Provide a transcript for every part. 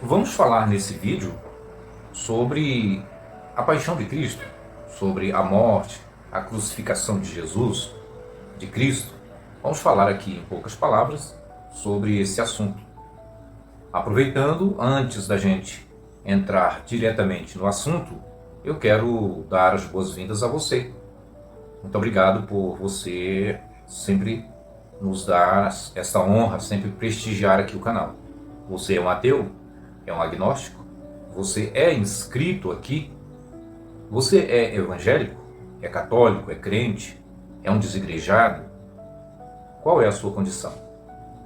Vamos falar nesse vídeo sobre a paixão de Cristo, sobre a morte, a crucificação de Jesus, de Cristo. Vamos falar aqui em poucas palavras sobre esse assunto. Aproveitando, antes da gente entrar diretamente no assunto, eu quero dar as boas-vindas a você. Muito obrigado por você sempre nos dar essa honra, sempre prestigiar aqui o canal. Você é um ateu? É um agnóstico? Você é inscrito aqui? Você é evangélico? É católico? É crente? É um desigrejado? Qual é a sua condição?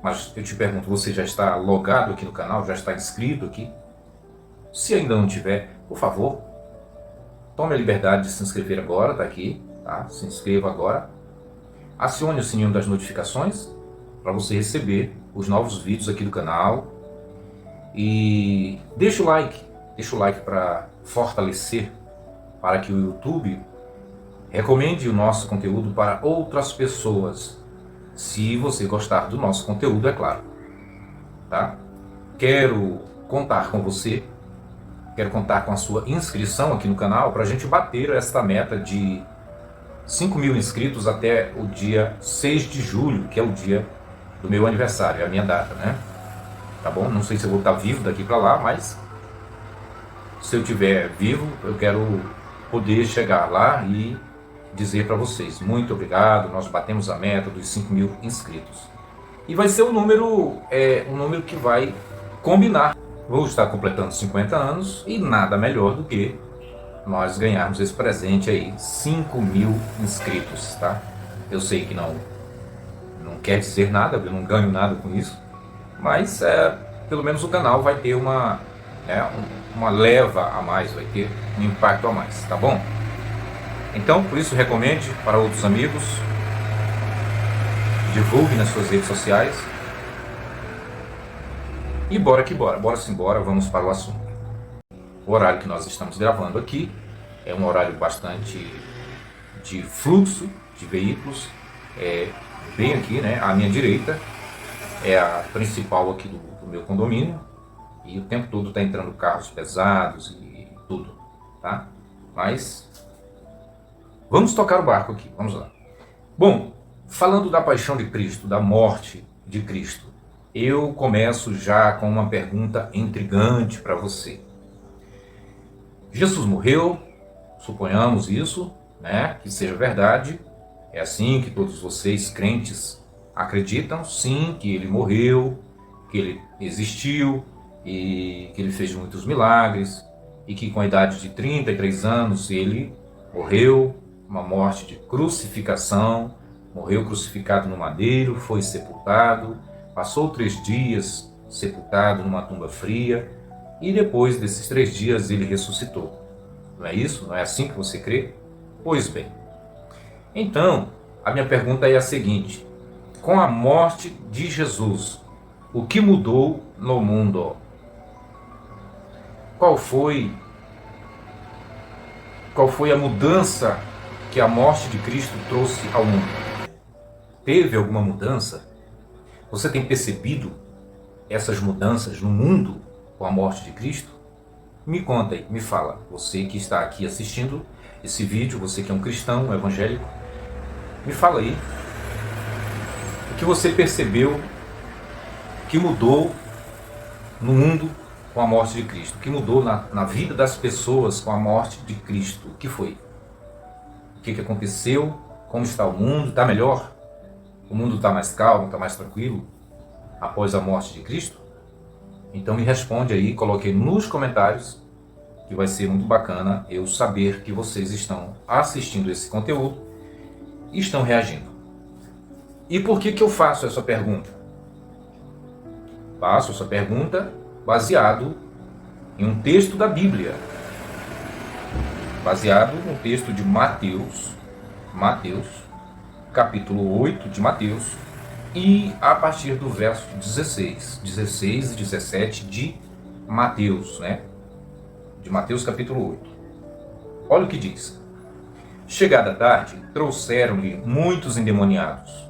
Mas eu te pergunto, você já está logado aqui no canal? Já está inscrito aqui? Se ainda não tiver, por favor, tome a liberdade de se inscrever agora, tá aqui, tá? Se inscreva agora. Acione o sininho das notificações para você receber os novos vídeos aqui do canal. E deixa o like para fortalecer, para que o YouTube recomende o nosso conteúdo para outras pessoas, se você gostar do nosso conteúdo, é claro, tá? Quero contar com você, quero contar com a sua inscrição aqui no canal para a gente bater esta meta de 5.000 inscritos até o dia 6 de julho, que é o dia do meu aniversário, é a minha data, né? Tá bom? Não sei se eu vou estar vivo daqui para lá, mas se eu estiver vivo, eu quero poder chegar lá e dizer para vocês, muito obrigado, nós batemos a meta dos 5.000 inscritos. E vai ser um número que vai combinar. Vou estar completando 50 anos e nada melhor do que nós ganharmos esse presente aí, 5.000 inscritos, tá? Eu sei que não quer dizer nada, eu não ganho nada com isso, mas pelo menos o canal vai ter uma leva a mais, vai ter um impacto a mais, tá bom? Então, por isso, recomende para outros amigos, divulgue nas suas redes sociais e bora que bora, vamos para o assunto. O horário que nós estamos gravando aqui é um horário bastante de fluxo de veículos, bem aqui, né, à minha direita é a principal aqui do meu condomínio e o tempo todo está entrando carros pesados e tudo, tá? Mas vamos tocar o barco aqui, vamos lá. Bom, falando da paixão de Cristo, da morte de Cristo, eu começo já com uma pergunta intrigante para você. Jesus morreu, suponhamos isso, né, que seja verdade, é assim que todos vocês crentes acreditam, sim, que ele morreu, que ele existiu e que ele fez muitos milagres e que com a idade de 33 anos ele morreu, uma morte de crucificação, morreu crucificado no madeiro, foi sepultado, passou 3 dias sepultado numa tumba fria e depois desses 3 dias ele ressuscitou. Não é isso? Não é assim que você crê? Pois bem. Então, a minha pergunta é a seguinte: com a morte de Jesus, o que mudou no mundo? Qual foi a mudança que a morte de Cristo trouxe ao mundo? Teve alguma mudança? Você tem percebido essas mudanças no mundo com a morte de Cristo? Me conta aí, me fala, você que está aqui assistindo esse vídeo, você que é um cristão, um evangélico, me fala aí o que você percebeu que mudou no mundo com a morte de Cristo, o que mudou na vida das pessoas com a morte de Cristo. O que foi? O que aconteceu? Como está o mundo? Está melhor? O mundo está mais calmo, está mais tranquilo após a morte de Cristo? Então me responde aí, coloque aí nos comentários, que vai ser muito bacana eu saber que vocês estão assistindo esse conteúdo e estão reagindo. E por que eu faço essa pergunta? Faço essa pergunta baseado em um texto da Bíblia, baseado no texto de Mateus, capítulo 8 de Mateus, e a partir do verso 16 e 17 de Mateus, né? De Mateus capítulo 8. Olha o que diz. Chegada a tarde, trouxeram-lhe muitos endemoniados.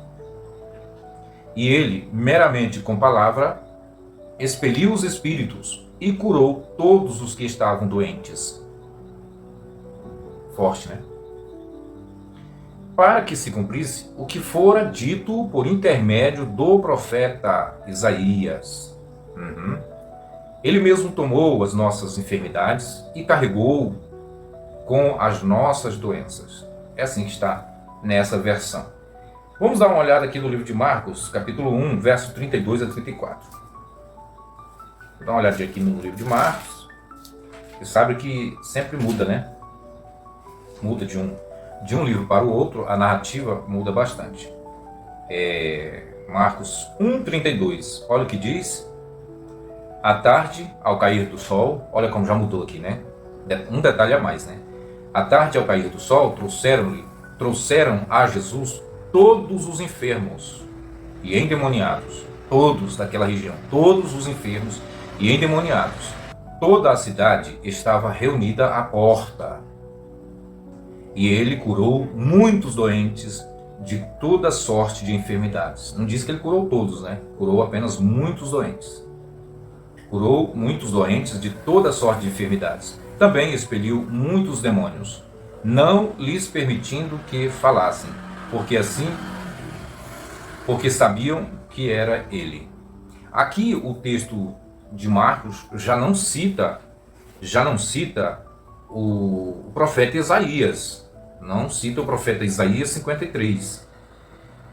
E ele, meramente com palavra, expeliu os espíritos e curou todos os que estavam doentes. Forte, né? Para que se cumprisse o que fora dito por intermédio do profeta Isaías. Ele mesmo tomou as nossas enfermidades e carregou com as nossas doenças. É assim que está nessa versão. Vamos dar uma olhada aqui no livro de Marcos, capítulo 1, verso 32 a 34. Vou dar uma olhadinha aqui no livro de Marcos. Você sabe que sempre muda, né? Muda de um livro para o outro, a narrativa muda bastante. Marcos 1:32, olha o que diz. À tarde, ao cair do sol, olha como já mudou aqui, né? Um detalhe a mais, né? À tarde, ao cair do sol, trouxeram a Jesus todos os enfermos e endemoniados, todos daquela região, todos os enfermos e endemoniados. Toda a cidade estava reunida à porta. E ele curou muitos doentes de toda sorte de enfermidades. Não diz que ele curou todos, né? Curou apenas muitos doentes. Curou muitos doentes de toda sorte de enfermidades. Também expeliu muitos demônios, não lhes permitindo que falassem, porque sabiam que era ele. Aqui o texto de Marcos já não cita o profeta Isaías. Não cita o profeta Isaías 53.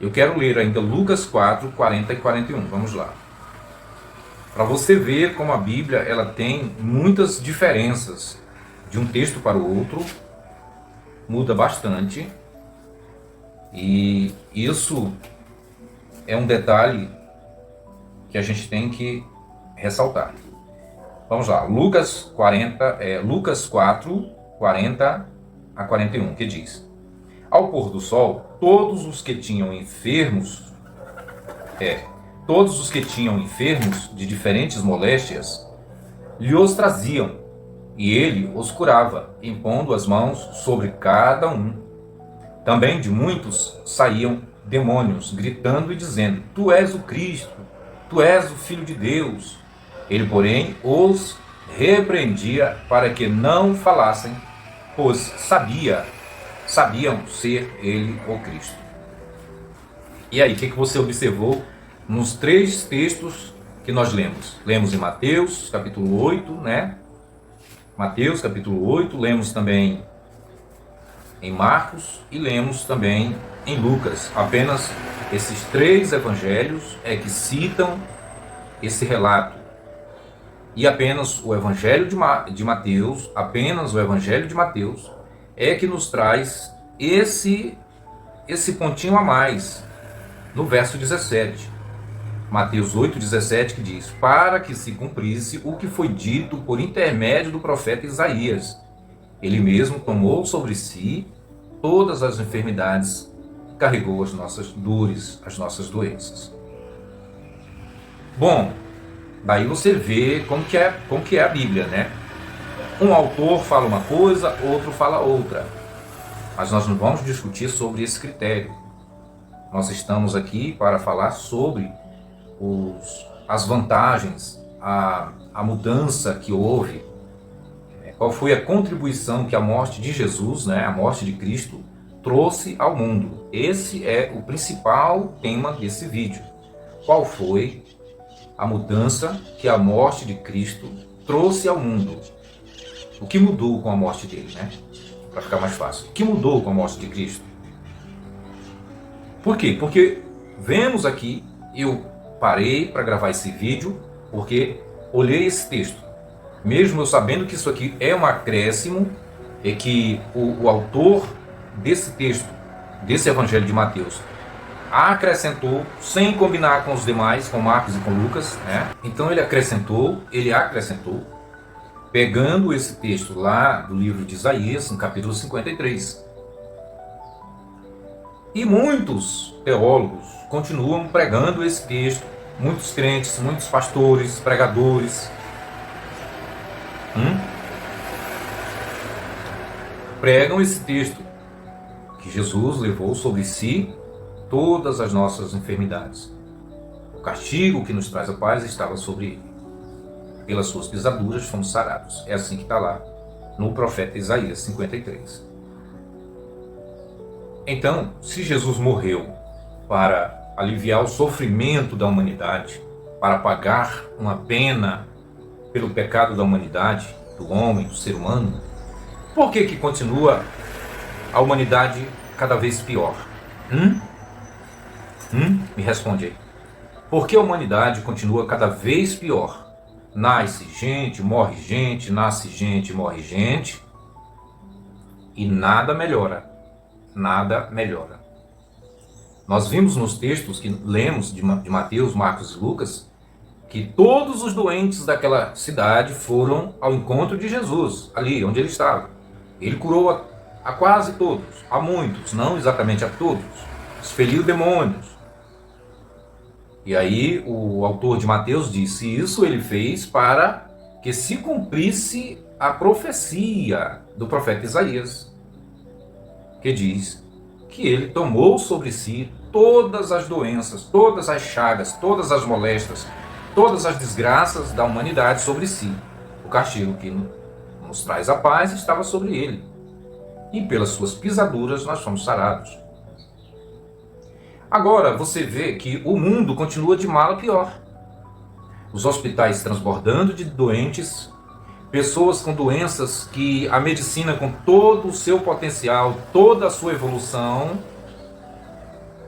Eu quero ler ainda Lucas 4, 40 e 41. Vamos lá. Para você ver como a Bíblia ela tem muitas diferenças de um texto para o outro. Muda bastante. E isso é um detalhe que a gente tem que ressaltar. Vamos lá, Lucas 4, 40 a 41, que diz: Ao pôr do sol, todos os que tinham enfermos de diferentes moléstias, lhe os traziam, e ele os curava, impondo as mãos sobre cada um. Também de muitos saíam demônios, gritando e dizendo: Tu és o Cristo, tu és o Filho de Deus. Ele, porém, os repreendia para que não falassem, pois sabiam ser ele o Cristo. E aí, o que você observou nos três textos que nós lemos? Lemos em Mateus, capítulo 8, né? Mateus, capítulo 8, lemos também em Marcos e lemos também em Lucas. Apenas esses três evangelhos é que citam esse relato. E apenas o Evangelho de Mateus, é que nos traz esse pontinho a mais, no verso 17. Mateus 8:17, que diz: Para que se cumprisse o que foi dito por intermédio do profeta Isaías. Ele mesmo tomou sobre si todas as enfermidades, carregou as nossas dores, as nossas doenças. Bom, daí você vê como que é a Bíblia, né? Um autor fala uma coisa, outro fala outra. Mas nós não vamos discutir sobre esse critério. Nós estamos aqui para falar sobre as vantagens, a mudança que houve, qual foi a contribuição que a morte de Jesus, né, a morte de Cristo, trouxe ao mundo. Esse é o principal tema desse vídeo. Qual foi a mudança que a morte de Cristo trouxe ao mundo? O que mudou com a morte dele, né? Para ficar mais fácil. O que mudou com a morte de Cristo? Por quê? Porque vemos aqui, eu parei para gravar esse vídeo, porque olhei esse texto. Mesmo eu sabendo que isso aqui é um acréscimo, é que o autor desse texto, desse Evangelho de Mateus, acrescentou, sem combinar com os demais, com Marcos e com Lucas, né? Então ele acrescentou, pegando esse texto lá do livro de Isaías, no capítulo 53. E muitos teólogos continuam pregando esse texto, muitos crentes, muitos pastores, pregadores, pregam esse texto, que Jesus levou sobre si todas as nossas enfermidades. O castigo que nos traz a paz estava sobre ele. pelas suas pisaduras fomos sarados. É assim que está lá no profeta Isaías 53. Então, se Jesus morreu para aliviar o sofrimento da humanidade, para pagar uma pena pelo pecado da humanidade, do homem, do ser humano, por que continua a humanidade cada vez pior? Me responde aí. Por que a humanidade continua cada vez pior? Nasce gente, morre gente, nasce gente, morre gente, e nada melhora. Nada melhora. Nós vimos nos textos que lemos de Mateus, Marcos e Lucas, que todos os doentes daquela cidade foram ao encontro de Jesus, ali onde ele estava. Ele curou a quase todos, a muitos, não exatamente a todos, expeliu demônios. E aí o autor de Mateus disse: isso ele fez para que se cumprisse a profecia do profeta Isaías, que diz que ele tomou sobre si todas as doenças, todas as chagas, todas as moléstias, todas as desgraças da humanidade sobre si. O castigo que nos traz a paz estava sobre ele, e pelas suas pisaduras nós fomos sarados. Agora você vê que o mundo continua de mal a pior. Os hospitais transbordando de doentes, pessoas com doenças que a medicina, com todo o seu potencial, toda a sua evolução,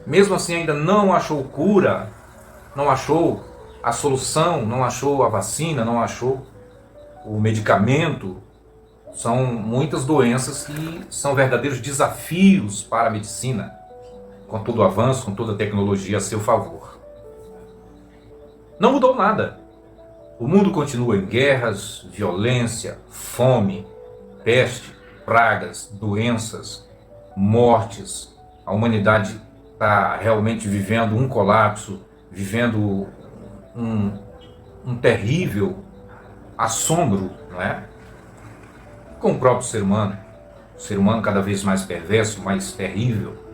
mesmo assim ainda não achou cura, não achou a solução, não achou a vacina, não achou o medicamento. São muitas doenças que são verdadeiros desafios para a medicina, com todo o avanço, com toda a tecnologia a seu favor. Não mudou nada. O mundo continua em guerras, violência, fome, peste, pragas, doenças, mortes. A humanidade está realmente vivendo um colapso, vivendo um terrível assombro, não é? Com o próprio ser humano cada vez mais perverso, mais terrível.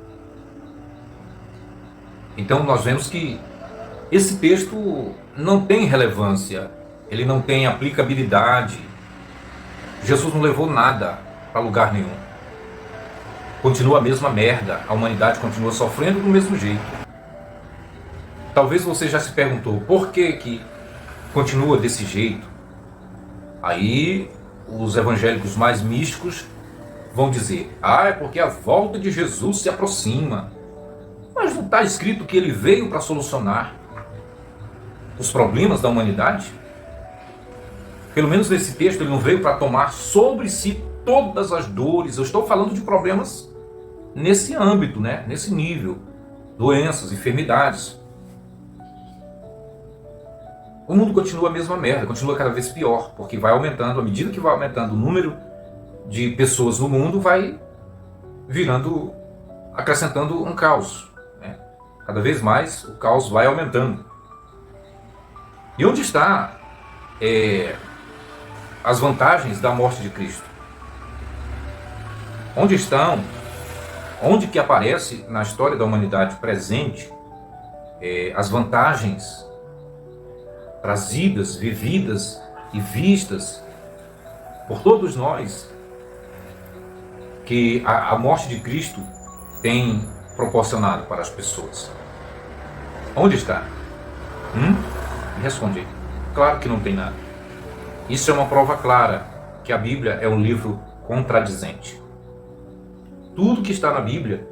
Então nós vemos que esse texto não tem relevância, ele não tem aplicabilidade. Jesus não levou nada para lugar nenhum. Continua a mesma merda, a humanidade continua sofrendo do mesmo jeito. Talvez você já se perguntou por que continua desse jeito. Aí os evangélicos mais místicos vão dizer: é porque a volta de Jesus se aproxima. Mas não está escrito que ele veio para solucionar os problemas da humanidade? Pelo menos nesse texto ele não veio para tomar sobre si todas as dores. Eu estou falando de problemas nesse âmbito, né? Nesse nível. Doenças, enfermidades. O mundo continua a mesma merda, continua cada vez pior, porque vai aumentando, à medida que vai aumentando o número de pessoas no mundo, vai acrescentando um caos. Cada vez mais o caos vai aumentando. E onde está as vantagens da morte de Cristo? Onde estão? Onde que aparece na história da humanidade presente as vantagens trazidas, vividas e vistas por todos nós que a morte de Cristo tem proporcionado para as pessoas? Onde está? Me responde aí. Claro que não tem nada. Isso é uma prova clara que a Bíblia é um livro contradizente. Tudo que está na Bíblia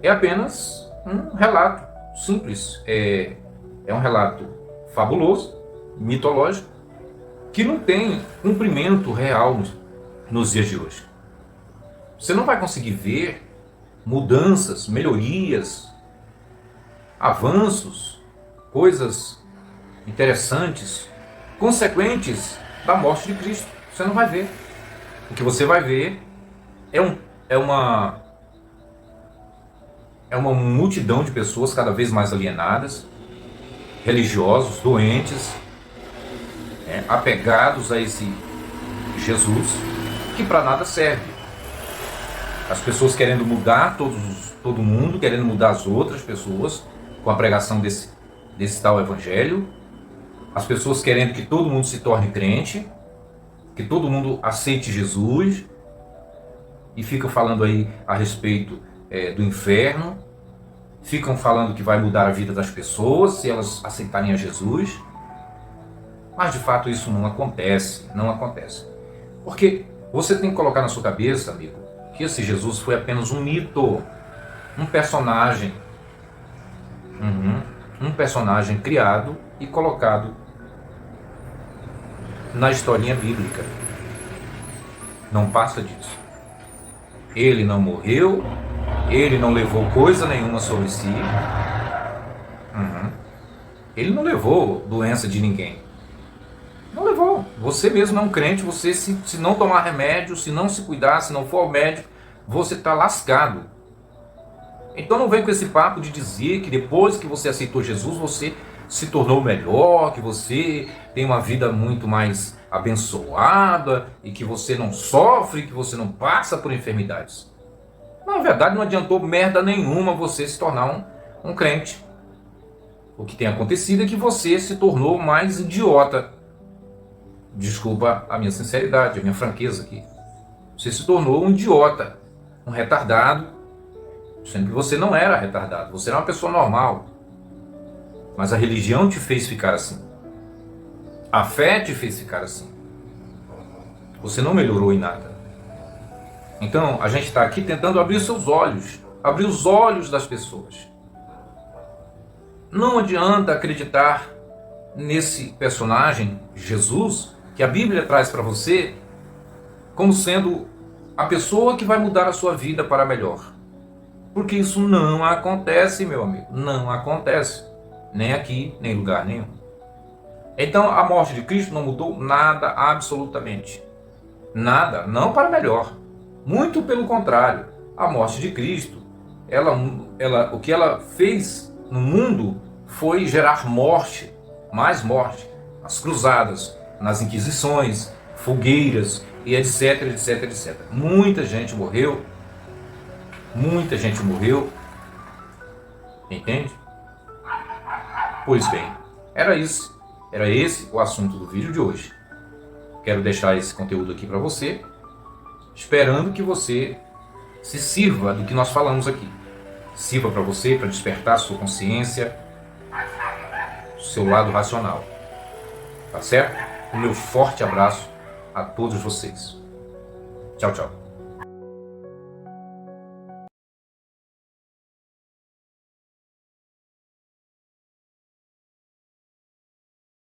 é apenas um relato simples. É um relato fabuloso, mitológico, que não tem cumprimento real nos dias de hoje. Você não vai conseguir ver mudanças, melhorias, avanços, coisas interessantes, consequentes da morte de Cristo. Você não vai ver. O que você vai ver é uma multidão de pessoas cada vez mais alienadas, religiosos, doentes, apegados a esse Jesus, que para nada serve. As pessoas querendo mudar todo mundo, querendo mudar as outras pessoas com a pregação desse tal evangelho, As pessoas querendo que todo mundo se torne crente, que todo mundo aceite Jesus, e ficam falando aí a respeito do inferno, ficam falando que vai mudar a vida das pessoas se elas aceitarem a Jesus, mas de fato isso não acontece, não acontece. Porque você tem que colocar na sua cabeça, amigo, que esse Jesus foi apenas um mito, um personagem, um personagem criado e colocado na historinha bíblica. Não passa disso. Ele não morreu, ele não levou coisa nenhuma sobre si, ele não levou doença de ninguém. Não levou. Você mesmo é um crente, você se não tomar remédio, se não se cuidar, se não for ao médico, você está lascado. Então não vem com esse papo de dizer que depois que você aceitou Jesus, você se tornou melhor, que você tem uma vida muito mais abençoada e que você não sofre, que você não passa por enfermidades. Na verdade não adiantou merda nenhuma você se tornar um crente. O que tem acontecido é que você se tornou mais idiota. Desculpa a minha sinceridade, a minha franqueza aqui. Você se tornou um idiota, um retardado, sendo que você não era retardado, você era uma pessoa normal. Mas a religião te fez ficar assim. A fé te fez ficar assim. Você não melhorou em nada. Então, a gente está aqui tentando abrir seus olhos, abrir os olhos das pessoas. Não adianta acreditar nesse personagem, Jesus, que a Bíblia traz para você, como sendo a pessoa que vai mudar a sua vida para melhor. Porque isso não acontece, meu amigo. Não acontece. Nem aqui, nem em lugar nenhum. Então, a morte de Cristo não mudou nada, absolutamente. Nada, não para melhor. Muito pelo contrário. A morte de Cristo, o que ela fez no mundo foi gerar morte, mais morte. As cruzadas, nas inquisições, fogueiras e etc, etc, etc. Muita gente morreu. Muita gente morreu. Entende? Pois bem, era esse o assunto do vídeo de hoje. Quero deixar esse conteúdo aqui para você, esperando que você se sirva do que nós falamos aqui. Sirva para você, para despertar a sua consciência, o seu lado racional. Tá certo? O meu forte abraço a todos vocês. Tchau, tchau.